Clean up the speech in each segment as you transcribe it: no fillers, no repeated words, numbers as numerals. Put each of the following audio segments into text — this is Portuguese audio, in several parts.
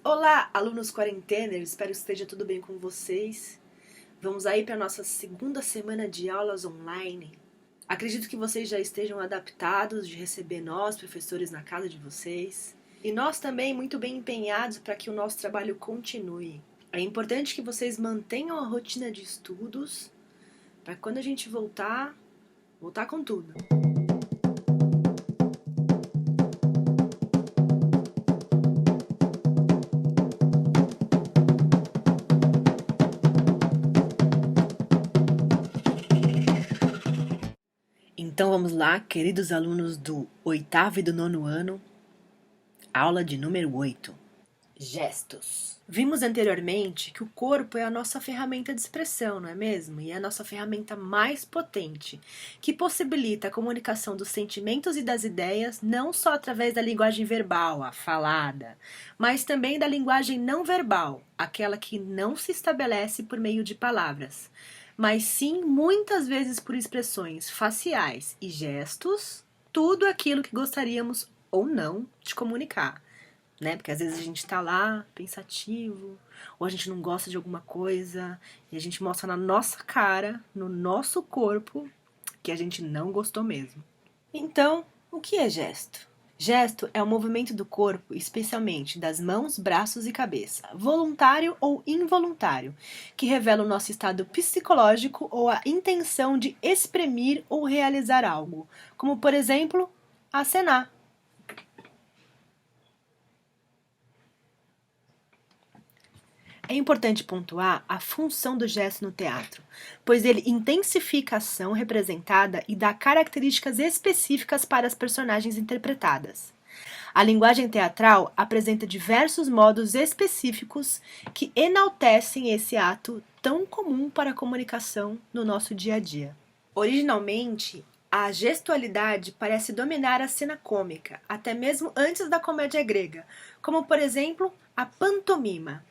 Olá, alunos quarenteners, espero que esteja tudo bem com vocês. Vamos aí para a nossa segunda semana de aulas online. Acredito que vocês já estejam adaptados de receber nós, professores, na casa de vocês. E nós também muito bem empenhados para que o nosso trabalho continue. É importante que vocês mantenham a rotina de estudos para quando a gente voltar com tudo. Então vamos lá, queridos alunos do 8º e do 9º ano, aula de número 8. Gestos. Vimos anteriormente que o corpo é a nossa ferramenta de expressão, não é mesmo? E é a nossa ferramenta mais potente, que possibilita a comunicação dos sentimentos e das ideias, não só através da linguagem verbal, a falada, mas também da linguagem não verbal, aquela que não se estabelece por meio de palavras, mas sim muitas vezes por expressões faciais e gestos, tudo aquilo que gostaríamos ou não de comunicar. Né? Porque às vezes a gente tá lá pensativo, ou a gente não gosta de alguma coisa, e a gente mostra na nossa cara, no nosso corpo, que a gente não gostou mesmo. Então, o que é gesto? Gesto é o movimento do corpo, especialmente das mãos, braços e cabeça, voluntário ou involuntário, que revela o nosso estado psicológico ou a intenção de exprimir ou realizar algo, como por exemplo, acenar. É importante pontuar a função do gesto no teatro, pois ele intensifica a ação representada e dá características específicas para as personagens interpretadas. A linguagem teatral apresenta diversos modos específicos que enaltecem esse ato tão comum para a comunicação no nosso dia a dia. Originalmente, a gestualidade parece dominar a cena cômica, até mesmo antes da comédia grega, como por exemplo a pantomima.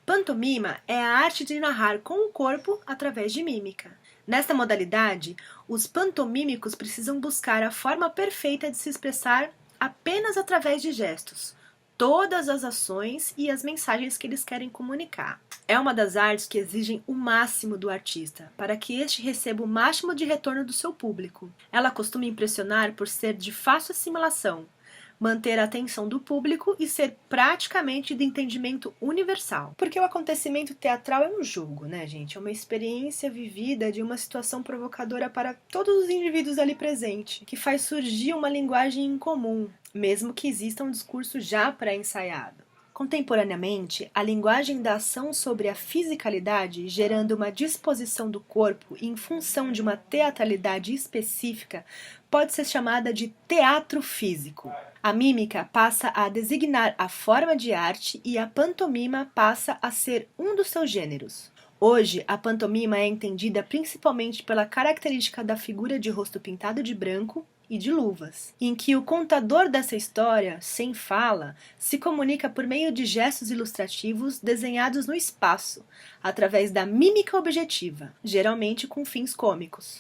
Pantomima é a arte de narrar com o corpo através de mímica. Nesta modalidade, os pantomímicos precisam buscar a forma perfeita de se expressar apenas através de gestos, todas as ações e as mensagens que eles querem comunicar. É uma das artes que exigem o máximo do artista, para que este receba o máximo de retorno do seu público. Ela costuma impressionar por ser de fácil assimilação, manter a atenção do público e ser praticamente de entendimento universal. Porque o acontecimento teatral é um jogo, né, gente? É uma experiência vivida de uma situação provocadora para todos os indivíduos ali presentes, que faz surgir uma linguagem em comum, mesmo que exista um discurso já pré-ensaiado. Contemporaneamente, a linguagem da ação sobre a fisicalidade, gerando uma disposição do corpo em função de uma teatralidade específica, pode ser chamada de teatro físico. A mímica passa a designar a forma de arte e a pantomima passa a ser um dos seus gêneros. Hoje, a pantomima é entendida principalmente pela característica da figura de rosto pintado de branco e de luvas, em que o contador dessa história, sem fala, se comunica por meio de gestos ilustrativos desenhados no espaço, através da mímica objetiva, geralmente com fins cômicos.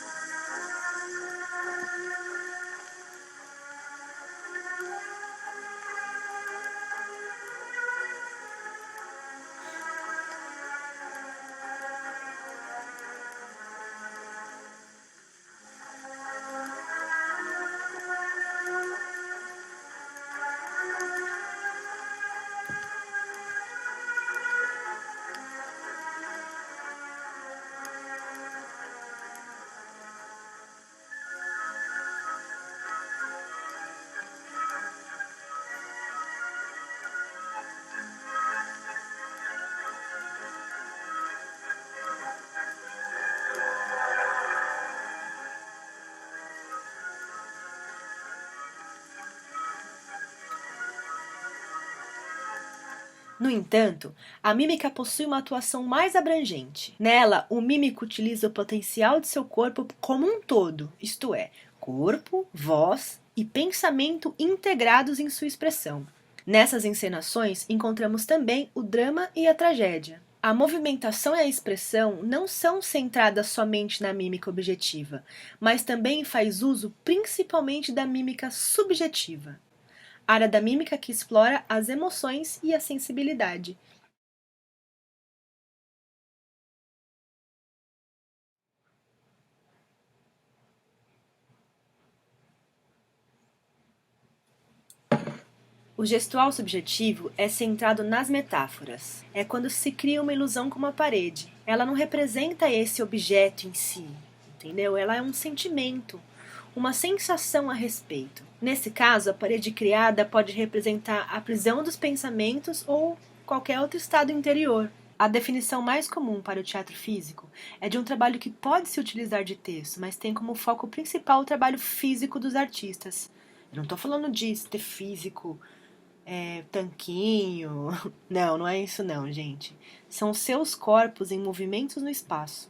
No entanto, a mímica possui uma atuação mais abrangente. Nela, o mímico utiliza o potencial de seu corpo como um todo, isto é, corpo, voz e pensamento integrados em sua expressão. Nessas encenações, encontramos também o drama e a tragédia. A movimentação e a expressão não são centradas somente na mímica objetiva, mas também faz uso principalmente da mímica subjetiva. área da mímica que explora as emoções e a sensibilidade. O gestual subjetivo é centrado nas metáforas. É quando se cria uma ilusão com uma parede. Ela não representa esse objeto em si, entendeu? Ela é um sentimento, uma sensação a respeito. Nesse caso, a parede criada pode representar a prisão dos pensamentos ou qualquer outro estado interior. A definição mais comum para o teatro físico é de um trabalho que pode se utilizar de texto, mas tem como foco principal o trabalho físico dos artistas. Eu não estou falando de ter físico, tanquinho. Não, não é isso não, gente. São seus corpos em movimentos no espaço.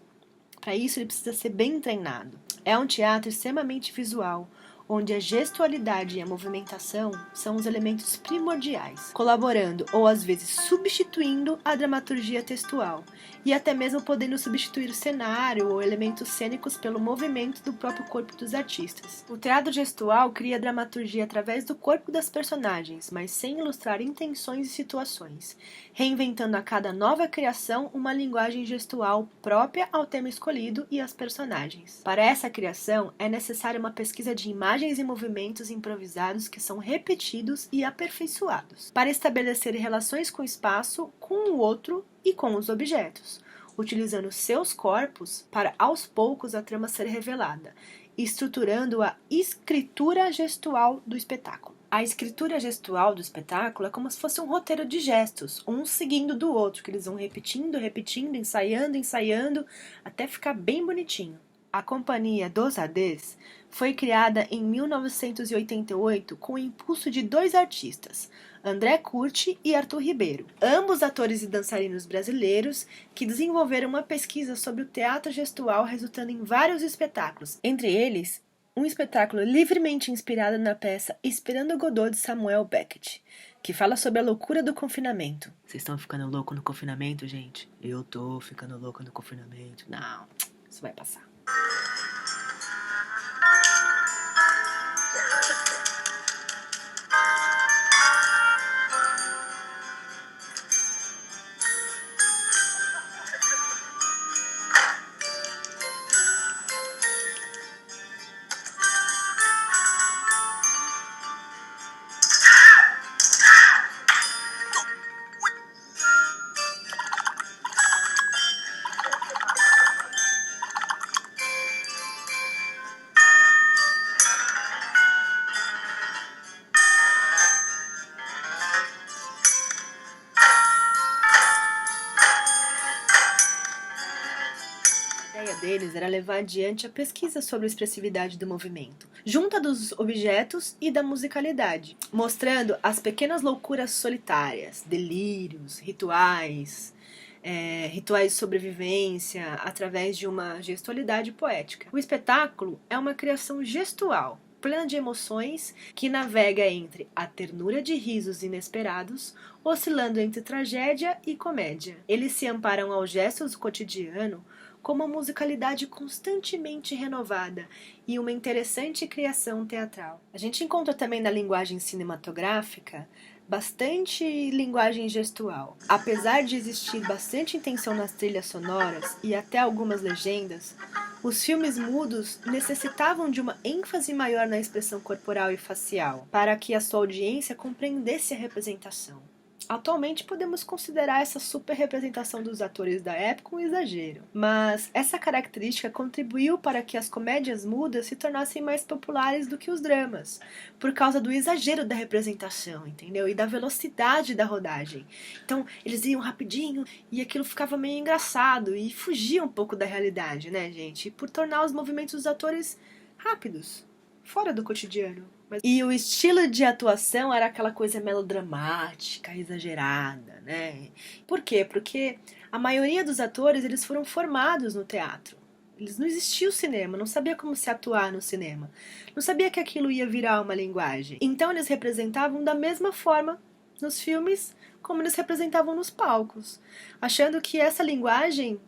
Para isso, ele precisa ser bem treinado. É um teatro extremamente visual, onde a gestualidade e a movimentação são os elementos primordiais, colaborando ou às vezes substituindo a dramaturgia textual, e até mesmo podendo substituir o cenário ou elementos cênicos pelo movimento do próprio corpo dos artistas. O teatro gestual cria dramaturgia através do corpo das personagens, mas sem ilustrar intenções e situações, reinventando a cada nova criação uma linguagem gestual própria ao tema escolhido e às personagens. Para essa criação, é necessária uma pesquisa de imagens e movimentos improvisados que são repetidos e aperfeiçoados, para estabelecer relações com o espaço, com o outro e com os objetos, utilizando seus corpos para aos poucos a trama ser revelada, estruturando a escritura gestual do espetáculo. A escritura gestual do espetáculo é como se fosse um roteiro de gestos, um seguindo do outro, que eles vão repetindo, ensaiando, até ficar bem bonitinho. A Companhia dos Adês foi criada em 1988 com o impulso de dois artistas, André Curti e Arthur Ribeiro, ambos atores e dançarinos brasileiros que desenvolveram uma pesquisa sobre o teatro gestual resultando em vários espetáculos, entre eles um espetáculo livremente inspirado na peça Esperando Godot de Samuel Beckett, que fala sobre a loucura do confinamento. Vocês estão ficando louco no confinamento, gente? Eu tô ficando louco no confinamento. Não, isso vai passar. A ideia deles era levar adiante a pesquisa sobre a expressividade do movimento, junta dos objetos e da musicalidade, mostrando as pequenas loucuras solitárias, delírios, rituais de sobrevivência através de uma gestualidade poética. O espetáculo é uma criação gestual, plena de emoções, que navega entre a ternura de risos inesperados, oscilando entre tragédia e comédia. Eles se amparam aos gestos do cotidiano com uma musicalidade constantemente renovada e uma interessante criação teatral. A gente encontra também na linguagem cinematográfica bastante linguagem gestual. Apesar de existir bastante intenção nas trilhas sonoras e até algumas legendas, os filmes mudos necessitavam de uma ênfase maior na expressão corporal e facial, para que a sua audiência compreendesse a representação. Atualmente podemos considerar essa superrepresentação dos atores da época um exagero, mas essa característica contribuiu para que as comédias mudas se tornassem mais populares do que os dramas, por causa do exagero da representação, entendeu? E da velocidade da rodagem. Então, eles iam rapidinho e aquilo ficava meio engraçado e fugia um pouco da realidade, né, gente? Por tornar os movimentos dos atores rápidos, fora do cotidiano. E o estilo de atuação era aquela coisa melodramática, exagerada, né? Por quê? Porque a maioria dos atores, eles foram formados no teatro. Eles não existia o cinema, não sabia como se atuar no cinema. Não sabia que aquilo ia virar uma linguagem. Então eles representavam da mesma forma nos filmes como eles representavam nos palcos, achando que essa linguagem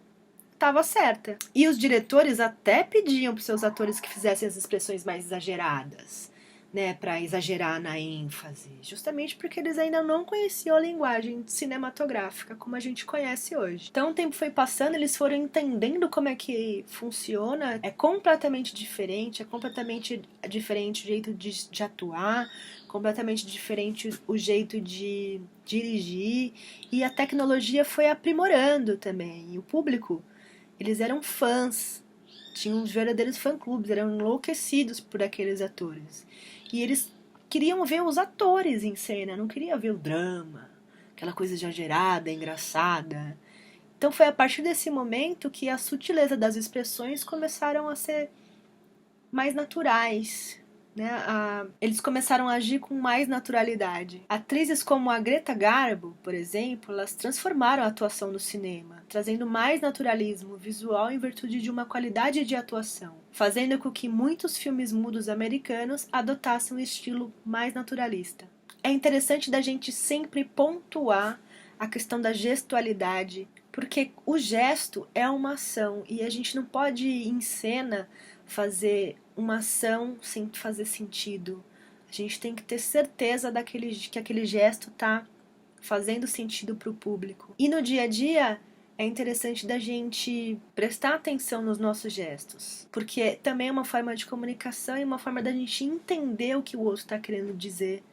estava certa. E os diretores até pediam para os seus atores que fizessem as expressões mais exageradas. né, para exagerar na ênfase, justamente porque eles ainda não conheciam a linguagem cinematográfica como a gente conhece hoje. Então o tempo foi passando, eles foram entendendo como é que funciona, é completamente diferente o jeito de atuar, completamente diferente o jeito de dirigir, e a tecnologia foi aprimorando também, e o público, eles eram fãs, tinham uns verdadeiros fã-clubes, eram enlouquecidos por aqueles atores. E eles queriam ver os atores em cena, não queriam ver o drama, aquela coisa exagerada, engraçada. Então foi a partir desse momento que a sutileza das expressões começaram a ser mais naturais, né? Eles começaram a agir com mais naturalidade. Atrizes como a Greta Garbo, por exemplo, elas transformaram a atuação no cinema, trazendo mais naturalismo visual em virtude de uma qualidade de atuação, fazendo com que muitos filmes mudos americanos adotassem um estilo mais naturalista. É interessante da gente sempre pontuar a questão da gestualidade, porque o gesto é uma ação e a gente não pode em cena fazer uma ação sem fazer sentido. A gente tem que ter certeza que aquele gesto está fazendo sentido para o público. E no dia a dia é interessante da gente prestar atenção nos nossos gestos, porque também é uma forma de comunicação e uma forma da gente entender o que o outro está querendo dizer,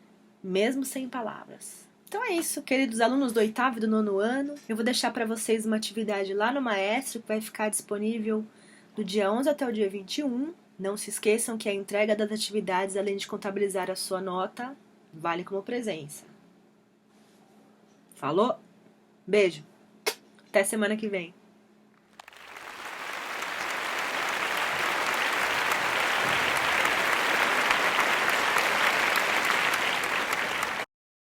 mesmo sem palavras. Então é isso, queridos alunos do 8º e do 9º ano. Eu vou deixar para vocês uma atividade lá no Maestro, que vai ficar disponível do dia 11 até o dia 21. Não se esqueçam que a entrega das atividades, além de contabilizar a sua nota, vale como presença. Falou? Beijo. Até semana que vem.